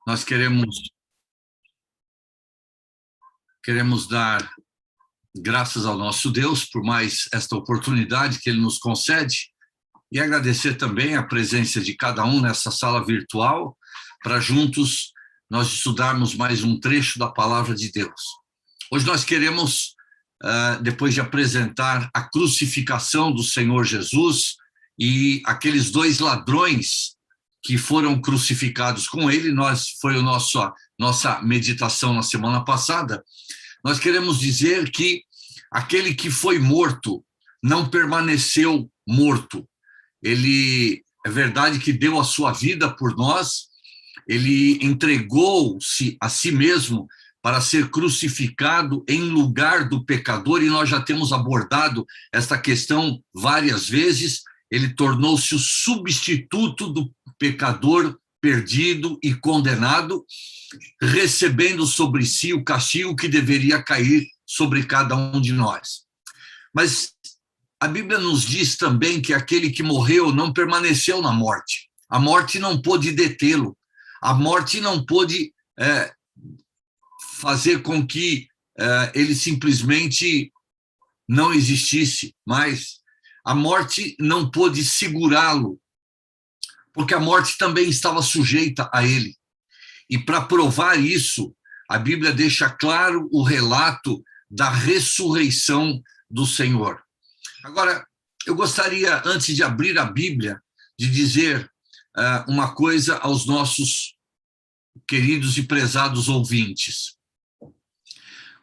Nós queremos dar graças ao nosso Deus por mais esta oportunidade que Ele nos concede e agradecer também a presença de cada um nessa sala virtual para juntos nós estudarmos mais um trecho da Palavra de Deus. Hoje nós queremos, depois de apresentar a crucificação do Senhor Jesus e aqueles dois ladrões que foram crucificados com ele, foi a nossa meditação na semana passada, nós queremos dizer que aquele que foi morto não permaneceu morto. Ele, é verdade que deu a sua vida por nós, ele entregou-se a si mesmo para ser crucificado em lugar do pecador, e nós já temos abordado esta questão várias vezes. Ele tornou-se o substituto do pecador perdido e condenado, recebendo sobre si o castigo que deveria cair sobre cada um de nós. Mas a Bíblia nos diz também que aquele que morreu não permaneceu na morte. A morte não pôde detê-lo. A morte não pôde fazer com que ele simplesmente não existisse mais. A morte não pôde segurá-lo, porque a morte também estava sujeita a ele. E para provar isso, a Bíblia deixa claro o relato da ressurreição do Senhor. Agora, eu gostaria, antes de abrir a Bíblia, de dizer uma coisa aos nossos queridos e prezados ouvintes.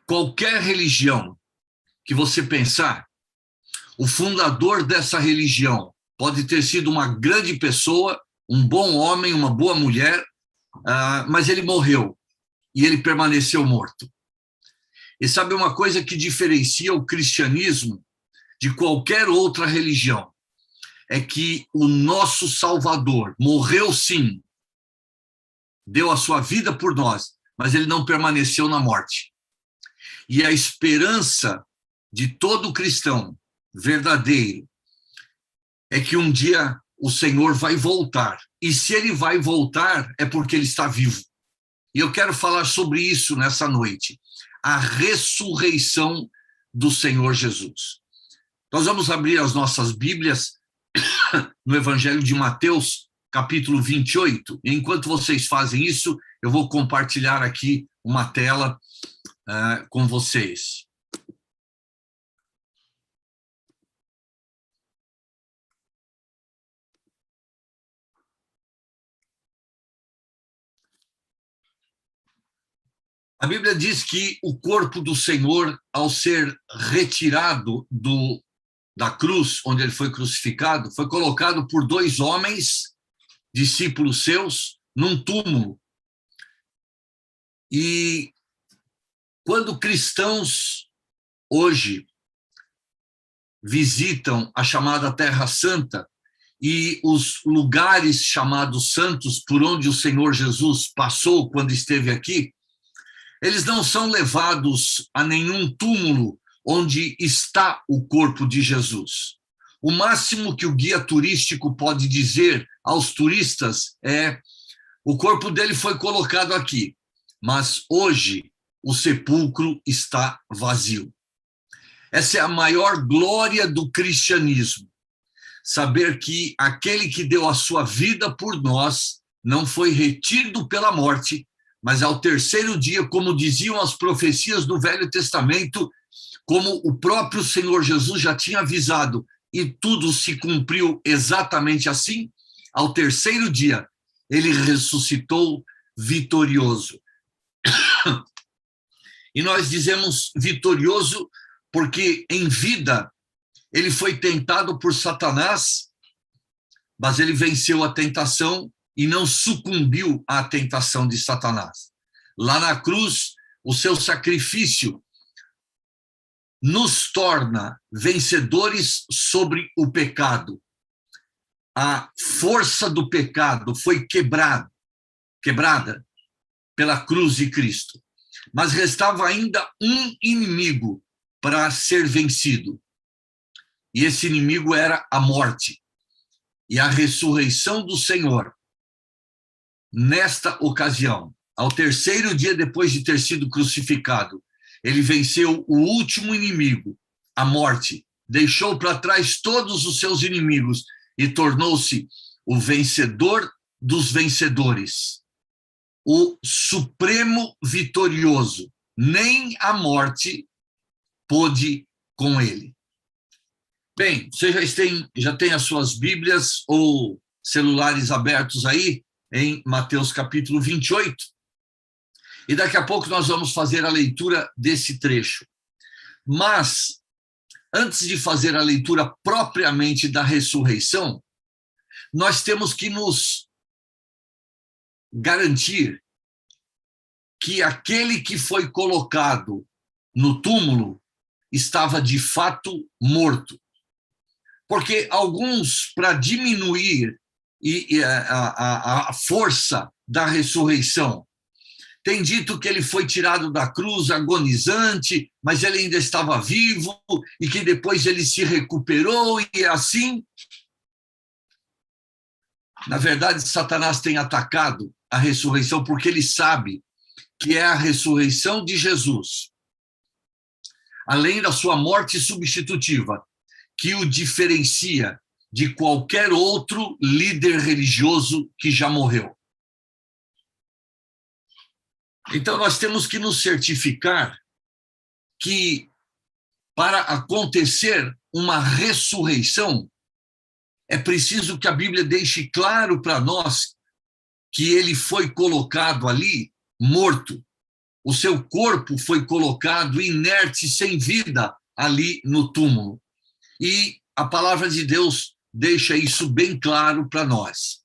Qualquer religião que você pensar, o fundador dessa religião pode ter sido uma grande pessoa, um bom homem, uma boa mulher, mas ele morreu e ele permaneceu morto. E sabe uma coisa que diferencia o cristianismo de qualquer outra religião? É que o nosso Salvador morreu sim, deu a sua vida por nós, mas ele não permaneceu na morte. E a esperança de todo cristão verdadeiro é que um dia o Senhor vai voltar. E se ele vai voltar, é porque ele está vivo. E eu quero falar sobre isso nessa noite. A ressurreição do Senhor Jesus. Nós vamos abrir as nossas Bíblias no Evangelho de Mateus, capítulo 28. E enquanto vocês fazem isso, eu vou compartilhar aqui uma tela com vocês. A Bíblia diz que o corpo do Senhor, ao ser retirado da cruz, onde ele foi crucificado, foi colocado por dois homens, discípulos seus, num túmulo. E quando cristãos hoje visitam a chamada Terra Santa e os lugares chamados santos por onde o Senhor Jesus passou quando esteve aqui, eles não são levados a nenhum túmulo onde está o corpo de Jesus. O máximo que o guia turístico pode dizer aos turistas é: o corpo dele foi colocado aqui, mas hoje o sepulcro está vazio. Essa é a maior glória do cristianismo, saber que aquele que deu a sua vida por nós não foi retido pela morte, mas ao terceiro dia, como diziam as profecias do Velho Testamento, como o próprio Senhor Jesus já tinha avisado, e tudo se cumpriu exatamente assim, ao terceiro dia, ele ressuscitou vitorioso. E nós dizemos vitorioso porque em vida ele foi tentado por Satanás, mas ele venceu a tentação e não sucumbiu à tentação de Satanás. Lá na cruz, o seu sacrifício nos torna vencedores sobre o pecado. A força do pecado foi quebrada pela cruz de Cristo. Mas restava ainda um inimigo para ser vencido. E esse inimigo era a morte. E a ressurreição do Senhor, nesta ocasião, ao terceiro dia depois de ter sido crucificado, ele venceu o último inimigo, a morte, deixou para trás todos os seus inimigos e tornou-se o vencedor dos vencedores, o supremo vitorioso. Nem a morte pôde com ele. Bem, você já tem as suas Bíblias ou celulares abertos aí em Mateus capítulo 28. E daqui a pouco nós vamos fazer a leitura desse trecho. Mas, antes de fazer a leitura propriamente da ressurreição, nós temos que nos garantir que aquele que foi colocado no túmulo estava de fato morto. Porque alguns, para diminuir a força da ressurreição, têm dito que ele foi tirado da cruz agonizante, mas ele ainda estava vivo e que depois ele se recuperou e assim. Na verdade, Satanás tem atacado a ressurreição porque ele sabe que é a ressurreição de Jesus, além da sua morte substitutiva, que o diferencia de qualquer outro líder religioso que já morreu. Então, nós temos que nos certificar que, para acontecer uma ressurreição, é preciso que a Bíblia deixe claro para nós que ele foi colocado ali morto. O seu corpo foi colocado inerte, sem vida, ali no túmulo. E a palavra de Deus deixa isso bem claro para nós.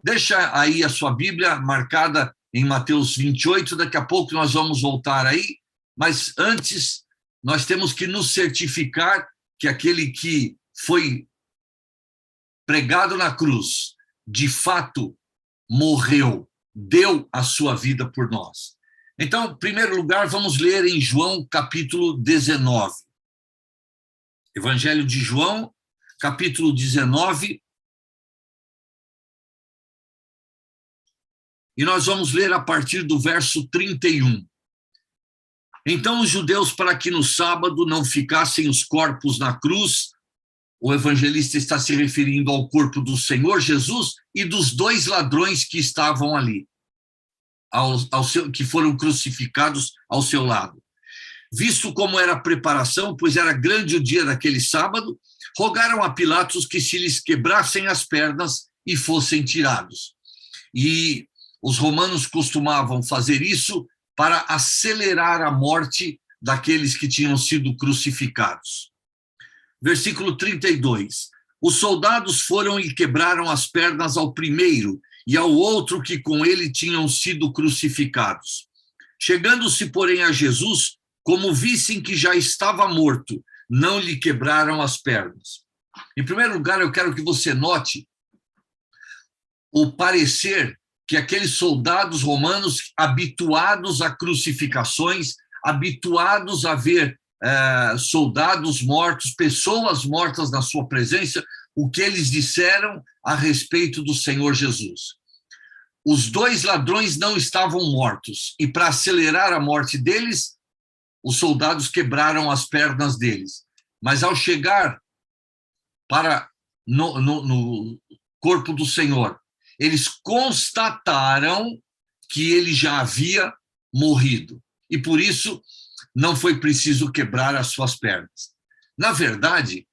Deixa aí a sua Bíblia marcada em Mateus 28, daqui a pouco nós vamos voltar aí, mas antes nós temos que nos certificar que aquele que foi pregado na cruz, de fato, morreu, deu a sua vida por nós. Então, em primeiro lugar, vamos ler em João, capítulo 19. Evangelho de João, capítulo 19. E nós vamos ler a partir do verso 31. Então, os judeus, para que no sábado não ficassem os corpos na cruz, o evangelista está se referindo ao corpo do Senhor Jesus e dos dois ladrões que estavam ali, que foram crucificados ao seu lado. Visto como era a preparação, pois era grande o dia daquele sábado, rogaram a Pilatos que se lhes quebrassem as pernas e fossem tirados. E os romanos costumavam fazer isso para acelerar a morte daqueles que tinham sido crucificados. Versículo 32. Os soldados foram e quebraram as pernas ao primeiro e ao outro que com ele tinham sido crucificados. Chegando-se, porém, a Jesus, como vissem que já estava morto, não lhe quebraram as pernas. Em primeiro lugar, eu quero que você note o parecer que aqueles soldados romanos, habituados a crucificações, habituados a ver soldados mortos, pessoas mortas na sua presença, o que eles disseram a respeito do Senhor Jesus. Os dois ladrões não estavam mortos, e para acelerar a morte deles, os soldados quebraram as pernas deles. Mas ao chegar no corpo do Senhor, eles constataram que ele já havia morrido. E por isso não foi preciso quebrar as suas pernas. Na verdade,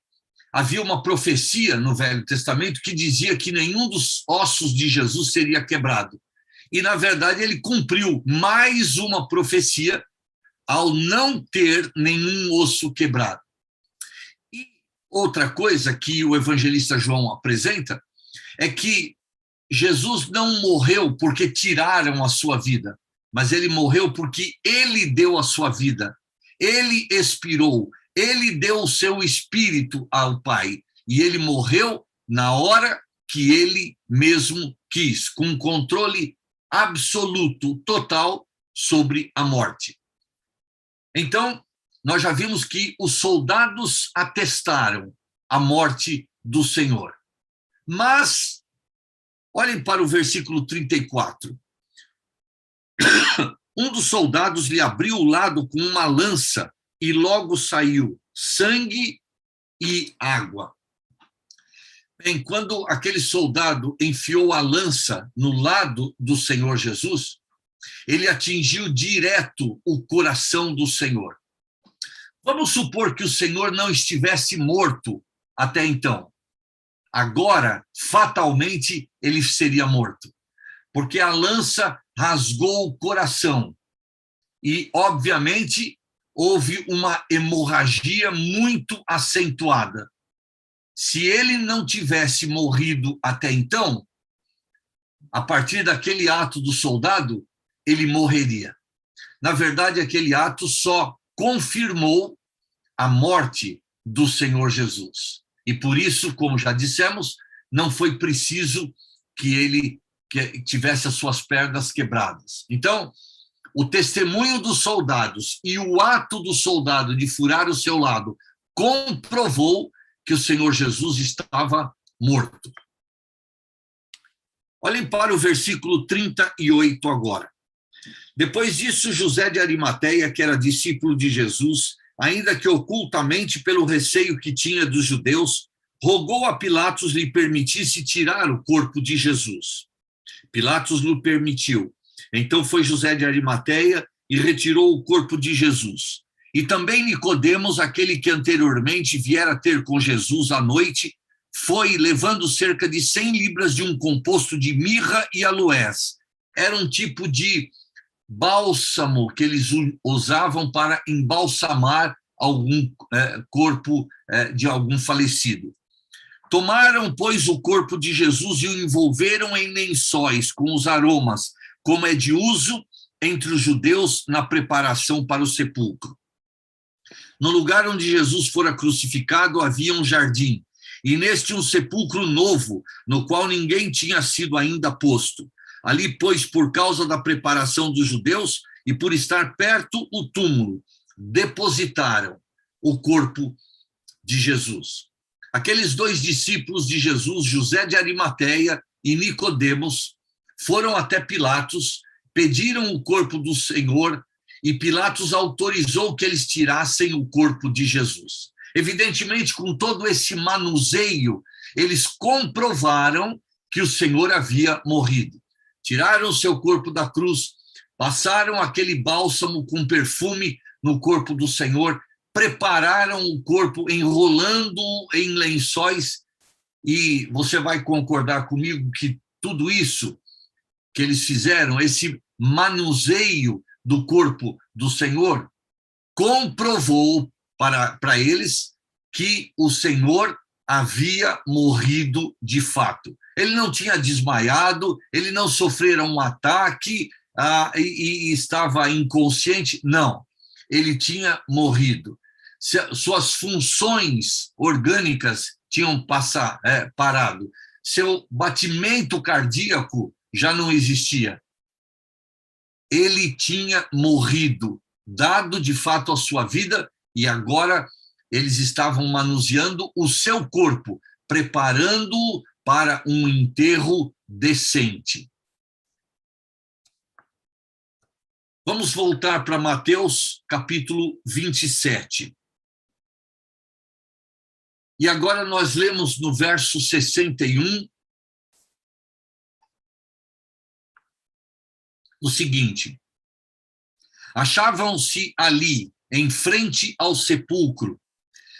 havia uma profecia no Velho Testamento que dizia que nenhum dos ossos de Jesus seria quebrado. E, na verdade, ele cumpriu mais uma profecia ao não ter nenhum osso quebrado. E outra coisa que o evangelista João apresenta é que Jesus não morreu porque tiraram a sua vida, mas ele morreu porque ele deu a sua vida. Ele expirou, ele deu o seu espírito ao Pai. E ele morreu na hora que ele mesmo quis, com controle absoluto, total, sobre a morte. Então, nós já vimos que os soldados atestaram a morte do Senhor. Mas olhem para o versículo 34. um dos soldados lhe abriu o lado com uma lança e logo saiu sangue e água. Bem, quando aquele soldado enfiou a lança no lado do Senhor Jesus, ele atingiu direto o coração do Senhor. Vamos supor que o Senhor não estivesse morto até então. Agora, fatalmente, ele seria morto, porque a lança rasgou o coração e, obviamente, houve uma hemorragia muito acentuada. Se ele não tivesse morrido até então, a partir daquele ato do soldado, ele morreria. Na verdade, aquele ato só confirmou a morte do Senhor Jesus. E por isso, como já dissemos, não foi preciso que ele tivesse as suas pernas quebradas. Então, o testemunho dos soldados e o ato do soldado de furar o seu lado comprovou que o Senhor Jesus estava morto. Olhem para o versículo 38 agora. Depois disso, José de Arimateia, que era discípulo de Jesus, ainda que ocultamente pelo receio que tinha dos judeus, rogou a Pilatos lhe permitisse tirar o corpo de Jesus. Pilatos lhe permitiu. Então foi José de Arimateia e retirou o corpo de Jesus. E também Nicodemos, aquele que anteriormente viera ter com Jesus à noite, foi levando cerca de 100 libras de um composto de mirra e aloés. Era um tipo de bálsamo que eles usavam para embalsamar algum corpo de algum falecido. Tomaram, pois, o corpo de Jesus e o envolveram em lençóis com os aromas, como é de uso entre os judeus na preparação para o sepulcro. No lugar onde Jesus fora crucificado havia um jardim, e neste um sepulcro novo, no qual ninguém tinha sido ainda posto. Ali, pois, por causa da preparação dos judeus e por estar perto o túmulo, depositaram o corpo de Jesus. Aqueles dois discípulos de Jesus, José de Arimateia e Nicodemos, foram até Pilatos, pediram o corpo do Senhor e Pilatos autorizou que eles tirassem o corpo de Jesus. Evidentemente, com todo esse manuseio, eles comprovaram que o Senhor havia morrido. Tiraram o seu corpo da cruz, passaram aquele bálsamo com perfume no corpo do Senhor, prepararam o corpo enrolando-o em lençóis, e você vai concordar comigo que tudo isso que eles fizeram, esse manuseio do corpo do Senhor, comprovou para eles que o Senhor havia morrido de fato. Ele não tinha desmaiado, ele não sofrera um ataque e estava inconsciente, não. Ele tinha morrido. Suas funções orgânicas tinham parado. Seu batimento cardíaco já não existia. Ele tinha morrido, dado de fato a sua vida, e agora eles estavam manuseando o seu corpo, preparando-o para um enterro decente. Vamos voltar para Mateus, capítulo 27. E agora nós lemos no verso 61 o seguinte: achavam-se ali, em frente ao sepulcro,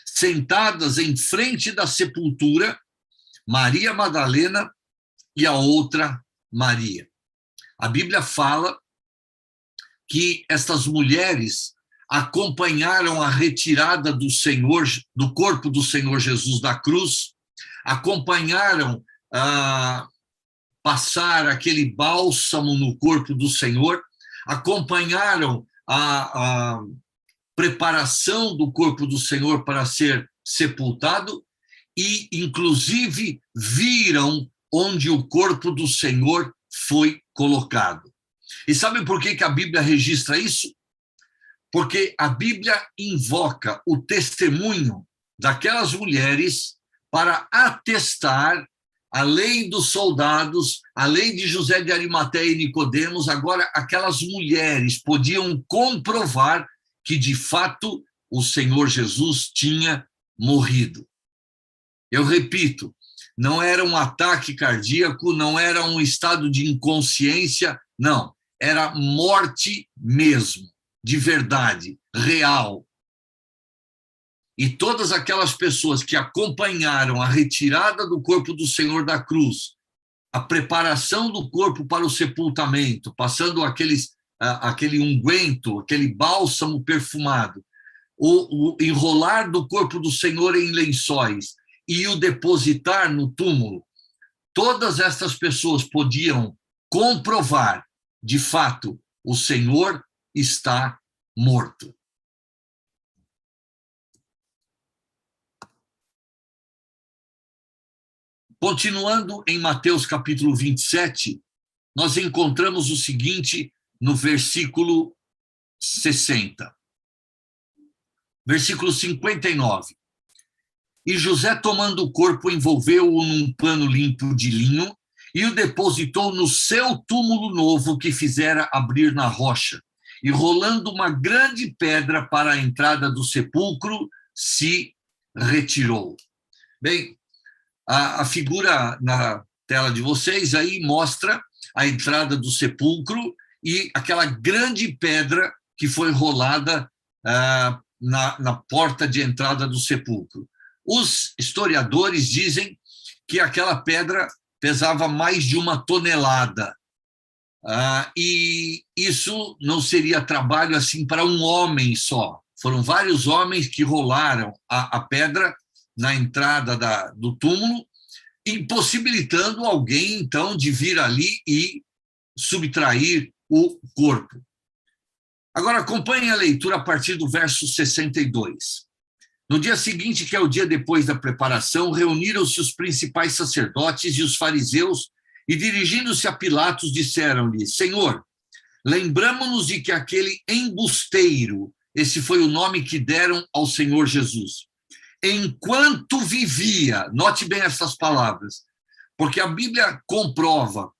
sentadas em frente da sepultura, Maria Madalena e a outra Maria. A Bíblia fala que estas mulheres acompanharam a retirada do Senhor, do corpo do Senhor Jesus da cruz, acompanharam passar aquele bálsamo no corpo do Senhor, acompanharam a preparação do corpo do Senhor para ser sepultado e, inclusive, viram onde o corpo do Senhor foi colocado. E sabe por que a Bíblia registra isso? Porque a Bíblia invoca o testemunho daquelas mulheres para atestar além dos soldados, além de José de Arimateia e Nicodemos, agora aquelas mulheres podiam comprovar que, de fato, o Senhor Jesus tinha morrido. Eu repito, não era um ataque cardíaco, não era um estado de inconsciência, não, era morte mesmo, de verdade, real. E todas aquelas pessoas que acompanharam a retirada do corpo do Senhor da cruz, a preparação do corpo para o sepultamento, passando aquele unguento, aquele bálsamo perfumado, o enrolar do corpo do Senhor em lençóis e o depositar no túmulo, todas essas pessoas podiam comprovar, de fato, o Senhor está morto. Continuando em Mateus capítulo 27, nós encontramos o seguinte no versículo 60. Versículo 59. E José, tomando o corpo, envolveu-o num pano limpo de linho e o depositou no seu túmulo novo que fizera abrir na rocha. E rolando uma grande pedra para a entrada do sepulcro, se retirou. Bem, a figura na tela de vocês aí mostra a entrada do sepulcro e aquela grande pedra que foi rolada na porta de entrada do sepulcro. Os historiadores dizem que aquela pedra pesava mais de 1 tonelada. E isso não seria trabalho assim para um homem só. Foram vários homens que rolaram a pedra na entrada do túmulo, impossibilitando alguém, então, de vir ali e subtrair o corpo. Agora, acompanhe a leitura a partir do verso 62. No dia seguinte, que é o dia depois da preparação, reuniram-se os principais sacerdotes e os fariseus e, dirigindo-se a Pilatos, disseram-lhe: Senhor, lembramo-nos de que aquele embusteiro, esse foi o nome que deram ao Senhor Jesus, enquanto vivia, note bem essas palavras, porque a Bíblia comprova,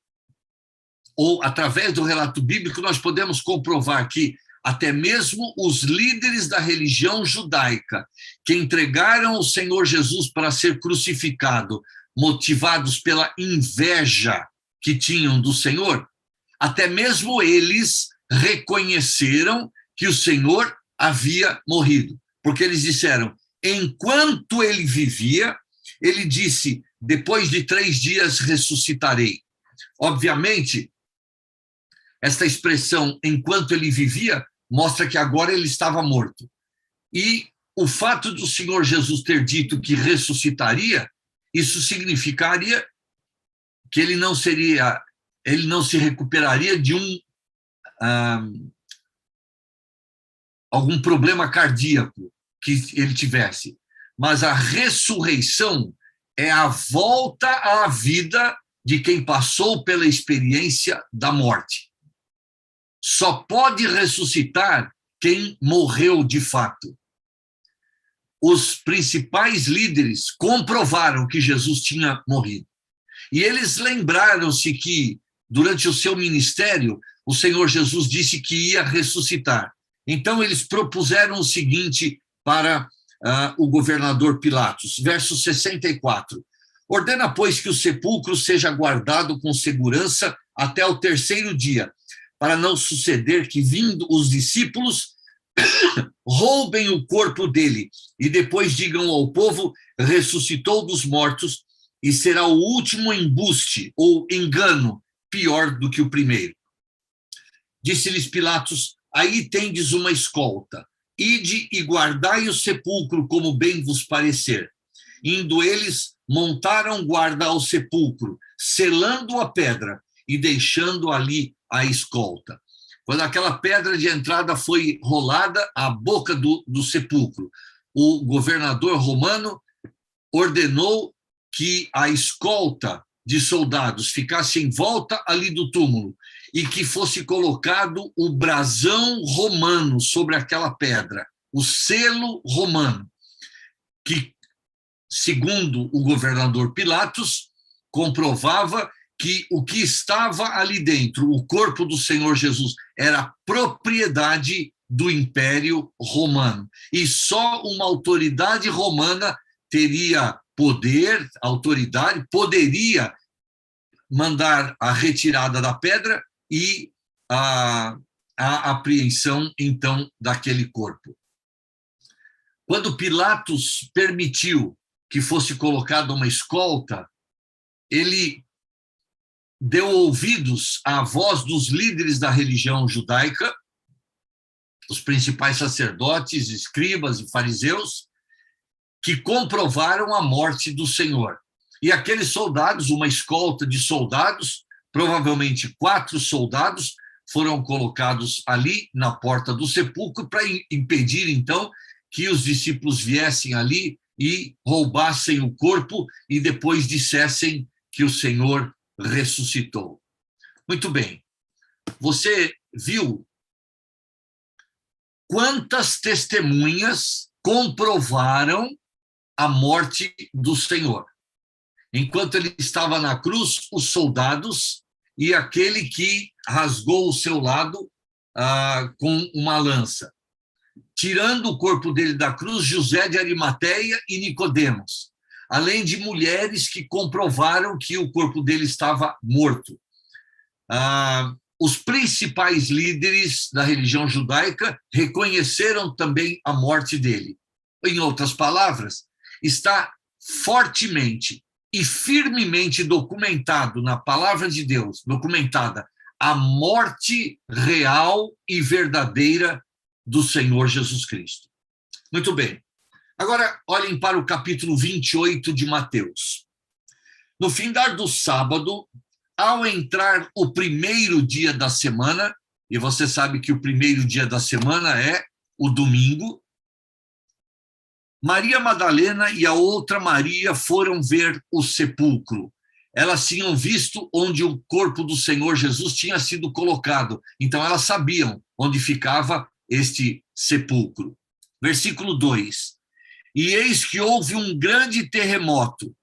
ou através do relato bíblico, nós podemos comprovar que até mesmo os líderes da religião judaica, que entregaram o Senhor Jesus para ser crucificado, motivados pela inveja que tinham do Senhor, até mesmo eles reconheceram que o Senhor havia morrido, porque eles disseram: enquanto ele vivia, ele disse, depois de 3 dias ressuscitarei. Obviamente, esta expressão, enquanto ele vivia, mostra que agora ele estava morto. E o fato do Senhor Jesus ter dito que ressuscitaria, isso significaria que ele não se recuperaria de algum problema cardíaco que ele tivesse. Mas a ressurreição é a volta à vida de quem passou pela experiência da morte. Só pode ressuscitar quem morreu de fato. Os principais líderes comprovaram que Jesus tinha morrido. E eles lembraram-se que, durante o seu ministério, o Senhor Jesus disse que ia ressuscitar. Então, eles propuseram o seguinte para o governador Pilatos, verso 64. Ordena, pois, que o sepulcro seja guardado com segurança até o 3º dia, para não suceder que, vindo os discípulos, roubem o corpo dele e depois digam ao povo: ressuscitou dos mortos, e será o último embuste ou engano pior do que o primeiro. Disse-lhes Pilatos: aí tendes uma escolta, ide e guardai o sepulcro como bem vos parecer. Indo eles, montaram guarda ao sepulcro, selando a pedra e deixando ali a escolta. Quando aquela pedra de entrada foi rolada à boca do sepulcro, o governador romano ordenou que a escolta de soldados ficasse em volta ali do túmulo e que fosse colocado o brasão romano sobre aquela pedra, o selo romano, que, segundo o governador Pilatos, comprovava que o que estava ali dentro, o corpo do Senhor Jesus, era propriedade do Império Romano. E só uma autoridade romana teria poder, autoridade, poderia mandar a retirada da pedra e a apreensão, então, daquele corpo. Quando Pilatos permitiu que fosse colocada uma escolta, ele deu ouvidos à voz dos líderes da religião judaica, os principais sacerdotes, escribas e fariseus, que comprovaram a morte do Senhor. E aqueles soldados, uma escolta de soldados, provavelmente 4 soldados, foram colocados ali na porta do sepulcro para impedir, então, que os discípulos viessem ali e roubassem o corpo e depois dissessem que o Senhor ressuscitou. Muito bem. Você viu quantas testemunhas comprovaram a morte do Senhor? Enquanto ele estava na cruz, os soldados e aquele que rasgou o seu lado com uma lança. Tirando o corpo dele da cruz, José de Arimateia e Nicodemos, além de mulheres que comprovaram que o corpo dele estava morto. Os principais líderes da religião judaica reconheceram também a morte dele. Em outras palavras, está fortemente e firmemente documentado na palavra de Deus, documentada a morte real e verdadeira do Senhor Jesus Cristo. Muito bem. Agora, olhem para o capítulo 28 de Mateus. No findar do sábado, ao entrar o primeiro dia da semana, e você sabe que o primeiro dia da semana é o domingo, Maria Madalena e a outra Maria foram ver o sepulcro. Elas tinham visto onde o corpo do Senhor Jesus tinha sido colocado, então elas sabiam onde ficava este sepulcro. Versículo 2. E eis que houve um grande terremoto,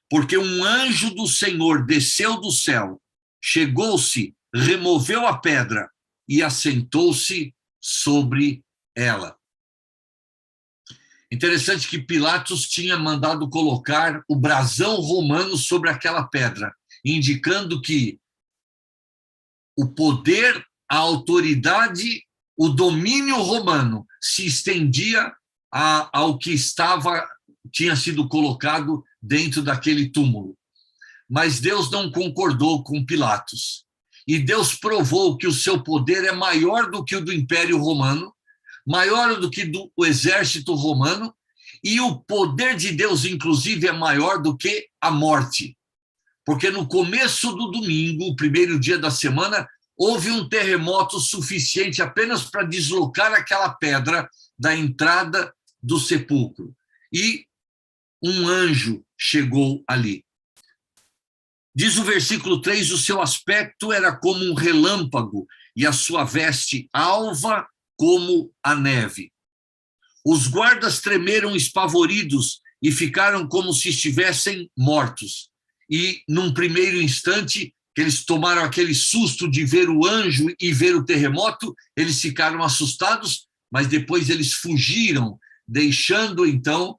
porque um anjo do Senhor desceu do céu, chegou-se, removeu a pedra e assentou-se sobre ela. Interessante que Pilatos tinha mandado colocar o brasão romano sobre aquela pedra, indicando que o poder, a autoridade, o domínio romano se estendia ao que tinha sido colocado dentro daquele túmulo. Mas Deus não concordou com Pilatos. E Deus provou que o seu poder é maior do que o do Império Romano, maior do que do exército romano, e o poder de Deus, inclusive, é maior do que a morte. Porque no começo do domingo, o primeiro dia da semana, houve um terremoto suficiente apenas para deslocar aquela pedra da entrada do sepulcro. E um anjo chegou ali. Diz o versículo 3, o seu aspecto era como um relâmpago e a sua veste alva como a neve. Os guardas tremeram espavoridos e ficaram como se estivessem mortos. E, num primeiro instante, que eles tomaram aquele susto de ver o anjo e ver o terremoto, eles ficaram assustados, mas depois eles fugiram, deixando, então,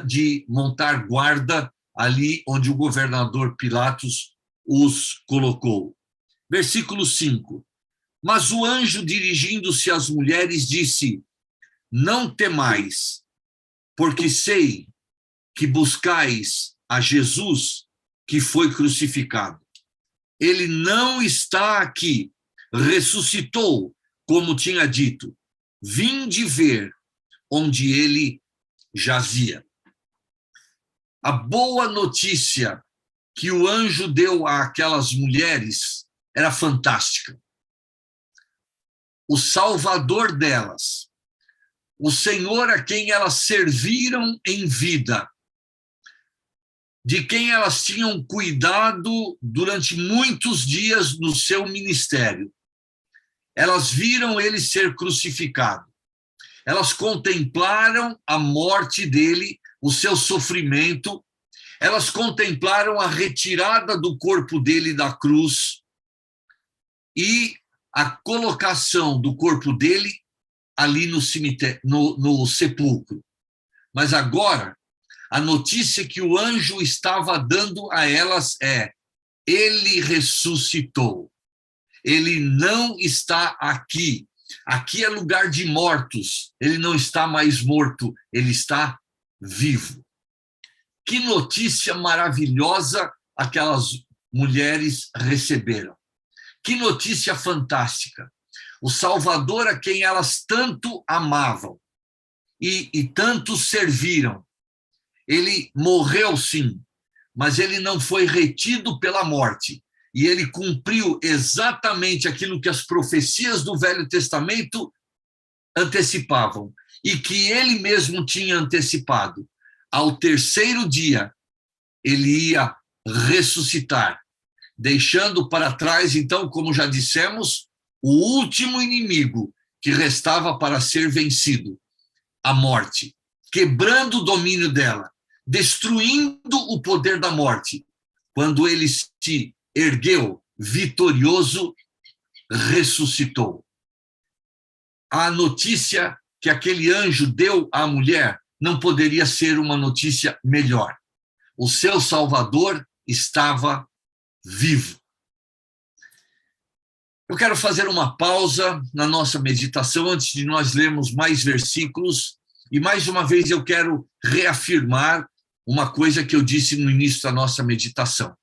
de montar guarda ali onde o governador Pilatos os colocou. Versículo 5. Mas o anjo, dirigindo-se às mulheres, disse: não temais, porque sei que buscais a Jesus que foi crucificado. Ele não está aqui, ressuscitou, como tinha dito. Vinde ver onde ele jazia. A boa notícia que o anjo deu àquelas mulheres era fantástica. O Salvador delas, o Senhor a quem elas serviram em vida, de quem elas tinham cuidado durante muitos dias no seu ministério. Elas viram ele ser crucificado. Elas contemplaram a morte dele, o seu sofrimento. Elas contemplaram a retirada do corpo dele da cruz e a colocação do corpo dele ali no cemitério, no sepulcro. Mas agora, a notícia que o anjo estava dando a elas é: ele ressuscitou. Ele não está aqui. Aqui é lugar de mortos. Ele não está mais morto, ele está vivo. Que notícia maravilhosa aquelas mulheres receberam. Que notícia fantástica. O Salvador a quem elas tanto amavam e tanto serviram, ele morreu sim, mas ele não foi retido pela morte. E ele cumpriu exatamente aquilo que as profecias do Velho Testamento antecipavam e que ele mesmo tinha antecipado. Ao terceiro dia, ele ia ressuscitar, deixando para trás, então, como já dissemos, o último inimigo que restava para ser vencido, a morte, quebrando o domínio dela, destruindo o poder da morte. Quando ele se ergueu vitorioso, ressuscitou. A notícia que aquele anjo deu à mulher não poderia ser uma notícia melhor. O seu Salvador estava vivo. Eu quero fazer uma pausa na nossa meditação antes de nós lermos mais versículos e mais uma vez eu quero reafirmar uma coisa que eu disse no início da nossa meditação.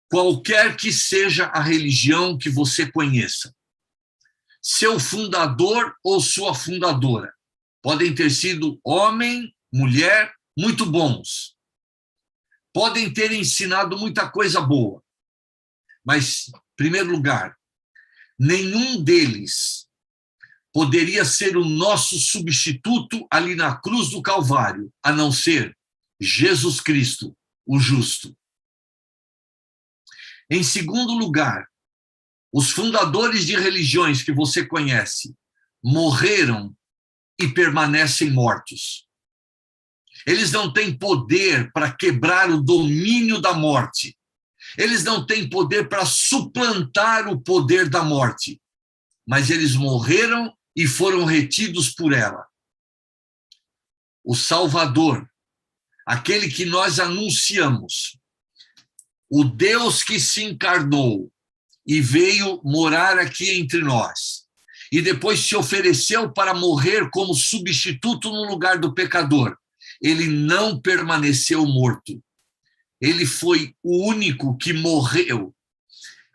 Qualquer que seja a religião que você conheça, seu fundador ou sua fundadora, podem ter sido homem, mulher, muito bons. Podem ter ensinado muita coisa boa. Mas, em primeiro lugar, nenhum deles poderia ser o nosso substituto ali na cruz do Calvário, a não ser Jesus Cristo, o justo. Em segundo lugar, os fundadores de religiões que você conhece morreram e permanecem mortos. Eles não têm poder para quebrar o domínio da morte. Eles não têm poder para suplantar o poder da morte. Mas eles morreram e foram retidos por ela. O Salvador, aquele que nós anunciamos, o Deus que se encarnou e veio morar aqui entre nós, e depois se ofereceu para morrer como substituto no lugar do pecador, ele não permaneceu morto. Ele foi o único que morreu,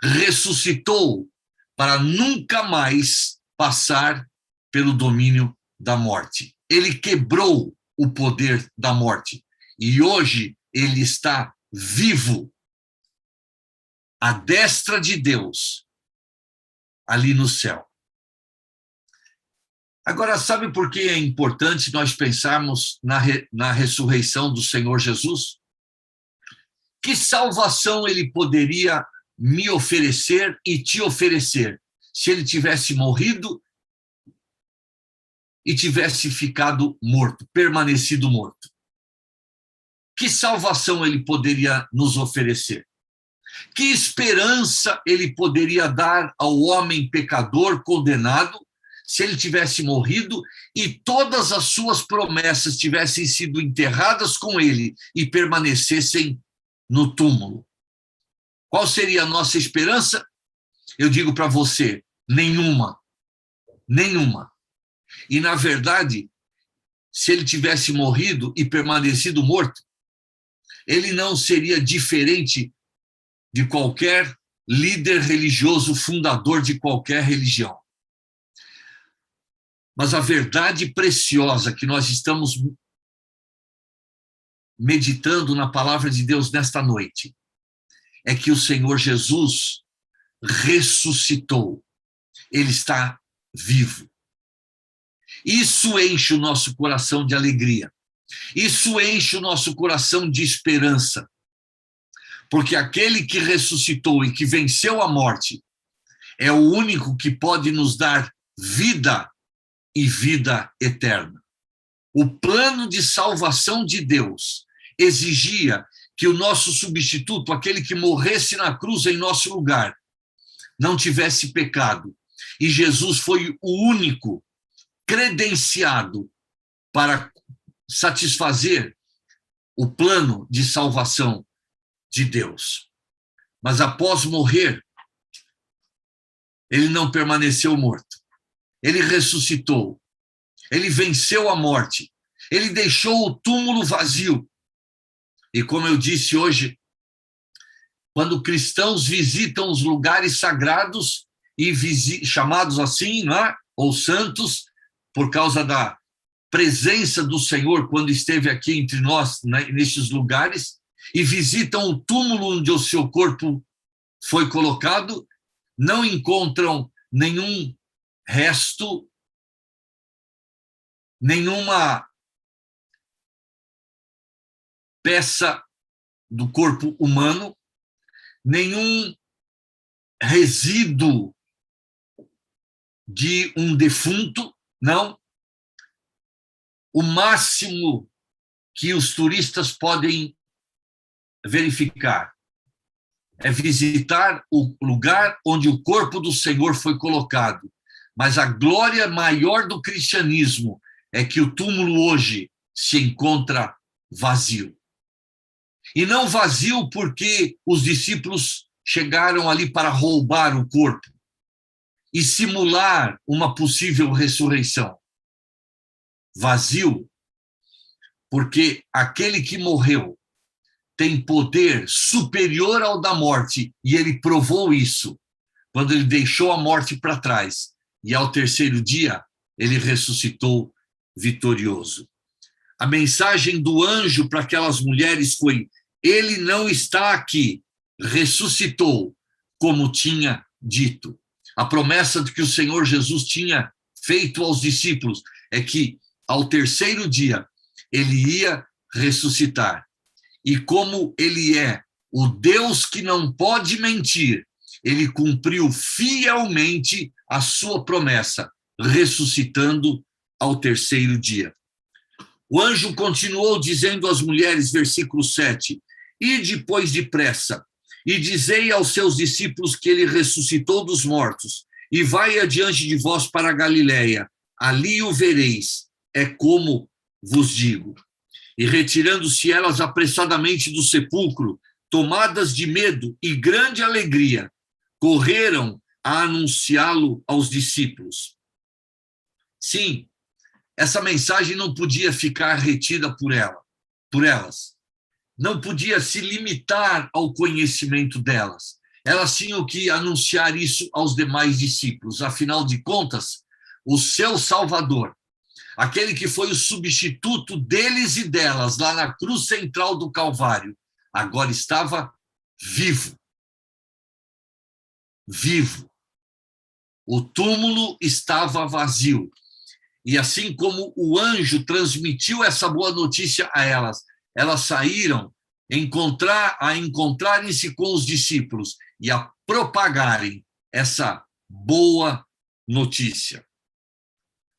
ressuscitou para nunca mais passar pelo domínio da morte. Ele quebrou o poder da morte e hoje ele está vivo à destra de Deus, ali no céu. Agora, sabe por que é importante nós pensarmos na ressurreição do Senhor Jesus? Que salvação ele poderia me oferecer e te oferecer se ele tivesse morrido e tivesse ficado morto, permanecido morto? Que salvação ele poderia nos oferecer? Que esperança ele poderia dar ao homem pecador condenado se ele tivesse morrido e todas as suas promessas tivessem sido enterradas com ele e permanecessem no túmulo? Qual seria a nossa esperança? Eu digo para você, nenhuma. Nenhuma. E, na verdade, se ele tivesse morrido e permanecido morto, ele não seria diferente de qualquer líder religioso, fundador de qualquer religião. Mas a verdade preciosa que nós estamos meditando na palavra de Deus nesta noite é que o Senhor Jesus ressuscitou. Ele está vivo. Isso enche o nosso coração de alegria. Isso enche o nosso coração de esperança. Porque aquele que ressuscitou e que venceu a morte é o único que pode nos dar vida e vida eterna. O plano de salvação de Deus, exigia que o nosso substituto, aquele que morresse na cruz em nosso lugar, não tivesse pecado. E Jesus foi o único credenciado para satisfazer o plano de salvação de Deus. Mas após morrer, ele não permaneceu morto. Ele ressuscitou. Ele venceu a morte. Ele deixou o túmulo vazio. E como eu disse hoje, quando cristãos visitam os lugares sagrados e chamados assim, não é? Ou santos, por causa da presença do Senhor quando esteve aqui entre nós, né, nesses lugares, e visitam o túmulo onde o seu corpo foi colocado, não encontram nenhum resto, nenhuma peça do corpo humano, nenhum resíduo de um defunto, não. O máximo que os turistas podem verificar é visitar o lugar onde o corpo do Senhor foi colocado. Mas a glória maior do cristianismo é que o túmulo hoje se encontra vazio. E não vazio porque os discípulos chegaram ali para roubar o corpo e simular uma possível ressurreição. Vazio porque aquele que morreu tem poder superior ao da morte, e ele provou isso quando ele deixou a morte para trás, e ao terceiro dia ele ressuscitou vitorioso. A mensagem do anjo para aquelas mulheres foi: ele não está aqui, ressuscitou, como tinha dito. A promessa de que o Senhor Jesus tinha feito aos discípulos é que ao terceiro dia ele ia ressuscitar. E como ele é o Deus que não pode mentir, ele cumpriu fielmente a sua promessa, ressuscitando ao terceiro dia. O anjo continuou dizendo às mulheres, versículo 7, ide, pois, depressa, e dizei aos seus discípulos que ele ressuscitou dos mortos, e vai adiante de vós para a Galiléia, ali o vereis, é como vos digo. E retirando-se elas apressadamente do sepulcro, tomadas de medo e grande alegria, correram a anunciá-lo aos discípulos. Sim, essa mensagem não podia ficar retida por elas. Não podia se limitar ao conhecimento delas. Elas tinham que anunciar isso aos demais discípulos. Afinal de contas, o seu Salvador, aquele que foi o substituto deles e delas lá na cruz central do Calvário, agora estava vivo. Vivo. O túmulo estava vazio. E assim como o anjo transmitiu essa boa notícia a elas, elas saíram a encontrarem-se com os discípulos e a propagarem essa boa notícia.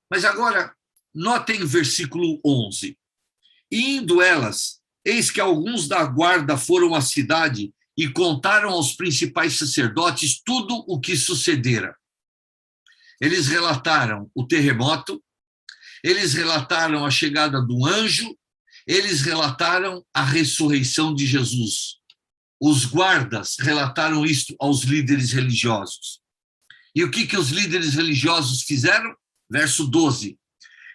Mas agora, notem o versículo 11. Indo elas, eis que alguns da guarda foram à cidade e contaram aos principais sacerdotes tudo o que sucedera. Eles relataram o terremoto, eles relataram a chegada do anjo, eles relataram a ressurreição de Jesus. Os guardas relataram isto aos líderes religiosos. E o que os líderes religiosos fizeram? Verso 12.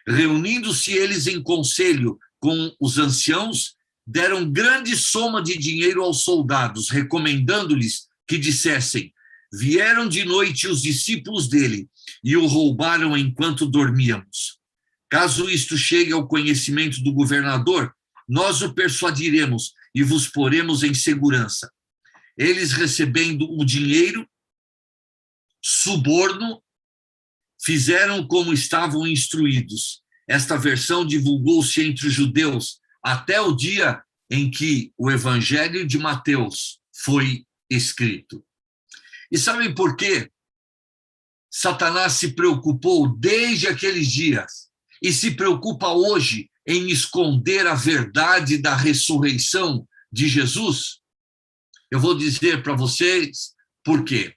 Reunindo-se eles em conselho com os anciãos, deram grande soma de dinheiro aos soldados, recomendando-lhes que dissessem: vieram de noite os discípulos dele e o roubaram enquanto dormíamos. Caso isto chegue ao conhecimento do governador, nós o persuadiremos e vos poremos em segurança. Eles, recebendo o dinheiro, suborno, fizeram como estavam instruídos. Esta versão divulgou-se entre os judeus até o dia em que o Evangelho de Mateus foi escrito. E sabem por quê? Satanás se preocupou desde aqueles dias e se preocupa hoje em esconder a verdade da ressurreição de Jesus? Eu vou dizer para vocês por quê.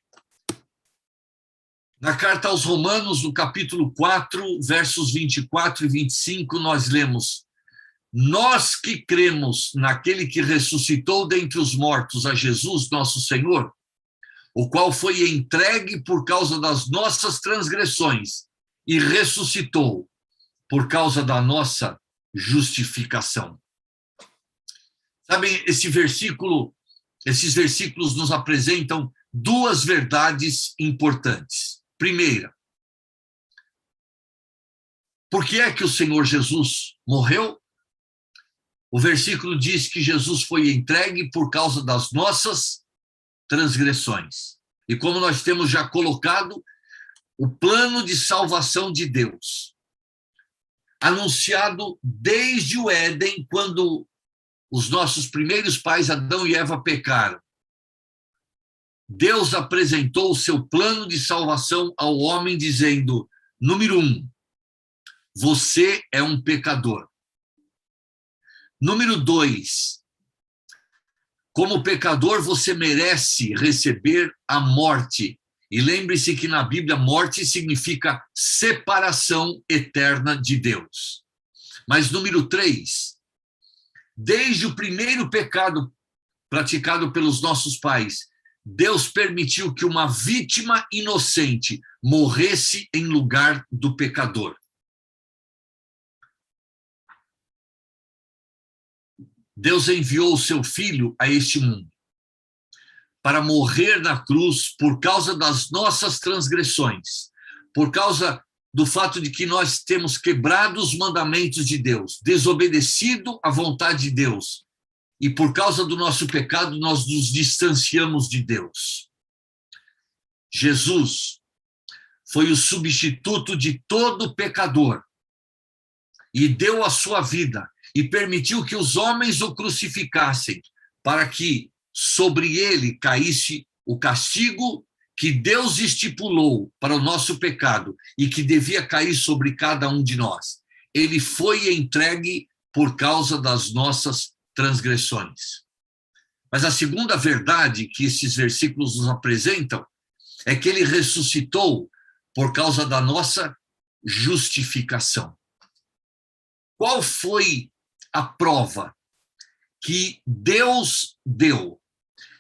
Na carta aos Romanos, no capítulo 4, versos 24 e 25, nós lemos: nós que cremos naquele que ressuscitou dentre os mortos, a Jesus, nosso Senhor, o qual foi entregue por causa das nossas transgressões e ressuscitou por causa da nossa justificação. Sabem, esses versículos nos apresentam duas verdades importantes. Primeira, por que é que o Senhor Jesus morreu? O versículo diz que Jesus foi entregue por causa das nossas transgressões. E como nós temos já colocado, o plano de salvação de Deus, anunciado desde o Éden, quando os nossos primeiros pais, Adão e Eva, pecaram. Deus apresentou o seu plano de salvação ao homem, dizendo: número 1, você é um pecador. Número 2, como pecador, você merece receber a morte. E lembre-se que na Bíblia, morte significa separação eterna de Deus. Mas número 3, desde o primeiro pecado praticado pelos nossos pais, Deus permitiu que uma vítima inocente morresse em lugar do pecador. Deus enviou o seu filho a este mundo para morrer na cruz por causa das nossas transgressões, por causa do fato de que nós temos quebrado os mandamentos de Deus, desobedecido à vontade de Deus, e por causa do nosso pecado nós nos distanciamos de Deus. Jesus foi o substituto de todo pecador e deu a sua vida e permitiu que os homens o crucificassem para que sobre ele caísse o castigo que Deus estipulou para o nosso pecado e que devia cair sobre cada um de nós. Ele foi entregue por causa das nossas transgressões. Mas a segunda verdade que esses versículos nos apresentam é que ele ressuscitou por causa da nossa justificação. Qual foi a prova que Deus deu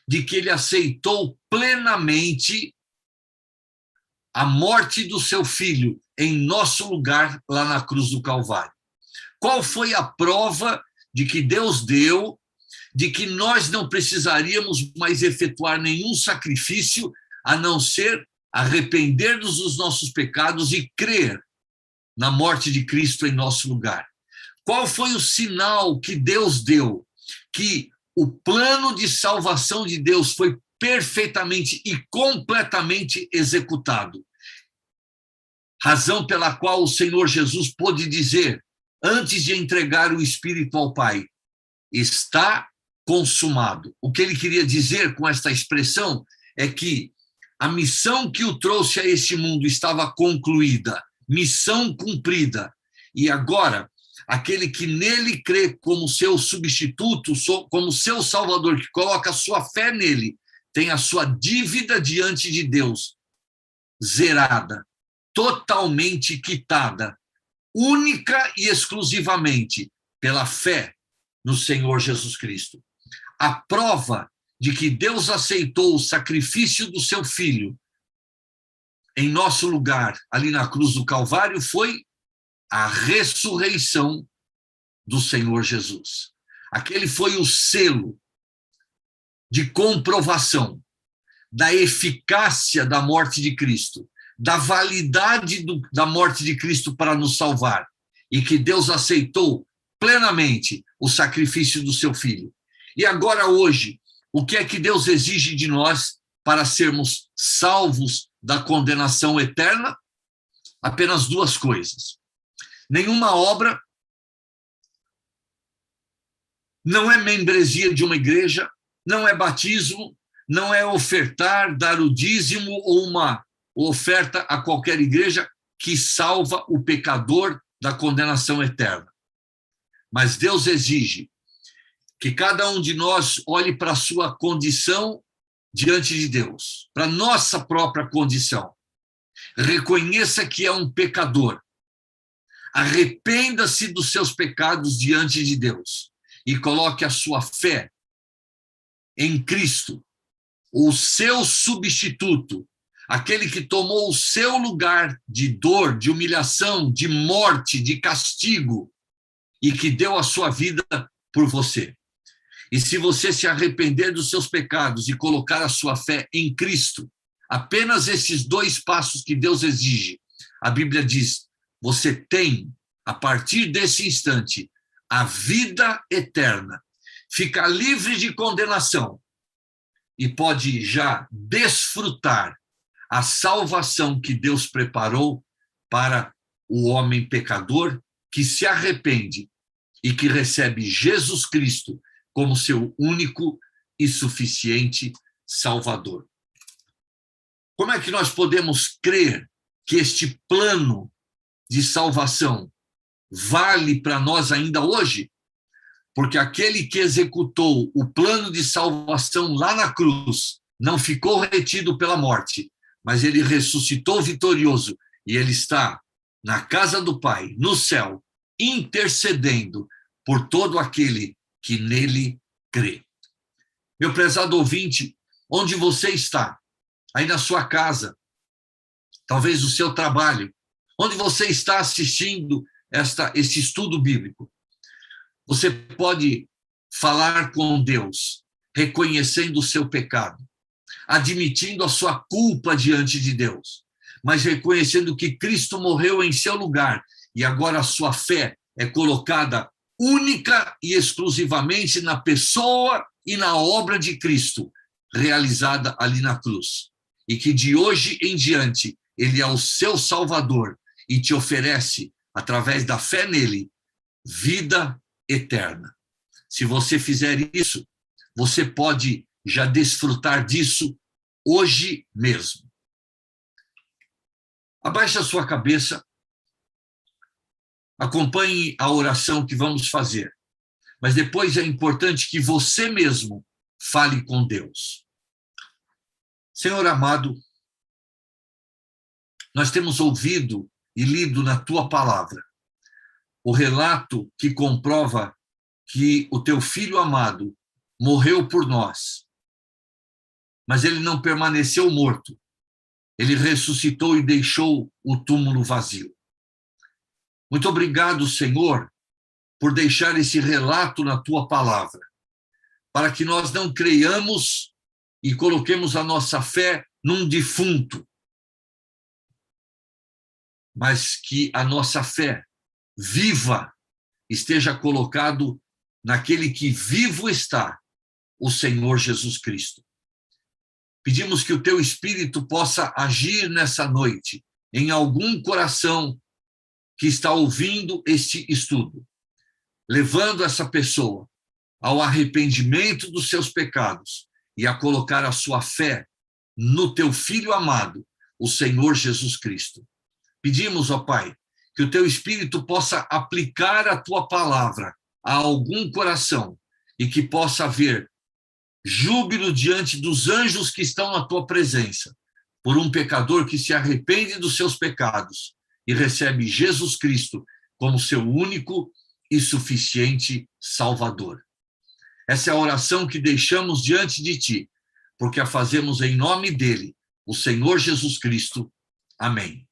de que ele aceitou plenamente a morte do seu filho em nosso lugar lá na cruz do Calvário? Qual foi a prova de que Deus deu de que nós não precisaríamos mais efetuar nenhum sacrifício a não ser arrepender-nos dos nossos pecados e crer na morte de Cristo em nosso lugar? Qual foi o sinal que Deus deu que o plano de salvação de Deus foi perfeitamente e completamente executado? Razão pela qual o Senhor Jesus pôde dizer, antes de entregar o Espírito ao Pai, está consumado. O que ele queria dizer com esta expressão é que a missão que o trouxe a este mundo estava concluída, missão cumprida, e agora aquele que nele crê como seu substituto, como seu salvador, que coloca a sua fé nele, tem a sua dívida diante de Deus zerada, totalmente quitada, única e exclusivamente pela fé no Senhor Jesus Cristo. A prova de que Deus aceitou o sacrifício do seu Filho em nosso lugar, ali na cruz do Calvário, foi a ressurreição do Senhor Jesus. Aquele foi o selo de comprovação da eficácia da morte de Cristo, da validade da morte de Cristo para nos salvar, e que Deus aceitou plenamente o sacrifício do seu Filho. E agora, hoje, o que é que Deus exige de nós para sermos salvos da condenação eterna? Apenas duas coisas. Nenhuma obra, não é membresia de uma igreja, não é batismo, não é ofertar, dar o dízimo ou uma oferta a qualquer igreja que salva o pecador da condenação eterna. Mas Deus exige que cada um de nós olhe para a sua condição diante de Deus, para a nossa própria condição. Reconheça que é um pecador. Arrependa-se dos seus pecados diante de Deus e coloque a sua fé em Cristo, o seu substituto, aquele que tomou o seu lugar de dor, de humilhação, de morte, de castigo, e que deu a sua vida por você. E se você se arrepender dos seus pecados e colocar a sua fé em Cristo, apenas esses 2 passos que Deus exige, a Bíblia diz, você tem, a partir desse instante, a vida eterna, fica livre de condenação e pode já desfrutar a salvação que Deus preparou para o homem pecador que se arrepende e que recebe Jesus Cristo como seu único e suficiente Salvador. Como é que nós podemos crer que este plano de salvação vale para nós ainda hoje? Porque aquele que executou o plano de salvação lá na cruz não ficou retido pela morte, mas ele ressuscitou vitorioso e ele está na casa do Pai, no céu, intercedendo por todo aquele que nele crê. Meu prezado ouvinte, onde você está? Aí na sua casa, talvez no seu trabalho, onde você está assistindo esse estudo bíblico. Você pode falar com Deus, reconhecendo o seu pecado, admitindo a sua culpa diante de Deus, mas reconhecendo que Cristo morreu em seu lugar e agora a sua fé é colocada única e exclusivamente na pessoa e na obra de Cristo, realizada ali na cruz. E que de hoje em diante ele é o seu Salvador e te oferece, através da fé nele, vida eterna. Se você fizer isso, você pode já desfrutar disso hoje mesmo. Abaixe a sua cabeça, acompanhe a oração que vamos fazer, mas depois é importante que você mesmo fale com Deus. Senhor amado, nós temos ouvido e lido na tua palavra o relato que comprova que o teu filho amado morreu por nós, mas ele não permaneceu morto, ele ressuscitou e deixou o túmulo vazio. Muito obrigado, Senhor, por deixar esse relato na tua palavra, para que nós não creiamos e coloquemos a nossa fé num defunto, mas que a nossa fé viva esteja colocado naquele que vivo está, o Senhor Jesus Cristo. Pedimos que o teu Espírito possa agir nessa noite em algum coração que está ouvindo este estudo, levando essa pessoa ao arrependimento dos seus pecados e a colocar a sua fé no teu Filho amado, o Senhor Jesus Cristo. Pedimos, ó Pai, que o teu Espírito possa aplicar a tua palavra a algum coração e que possa haver júbilo diante dos anjos que estão na tua presença, por um pecador que se arrepende dos seus pecados e recebe Jesus Cristo como seu único e suficiente Salvador. Essa é a oração que deixamos diante de ti, porque a fazemos em nome dele, o Senhor Jesus Cristo. Amém.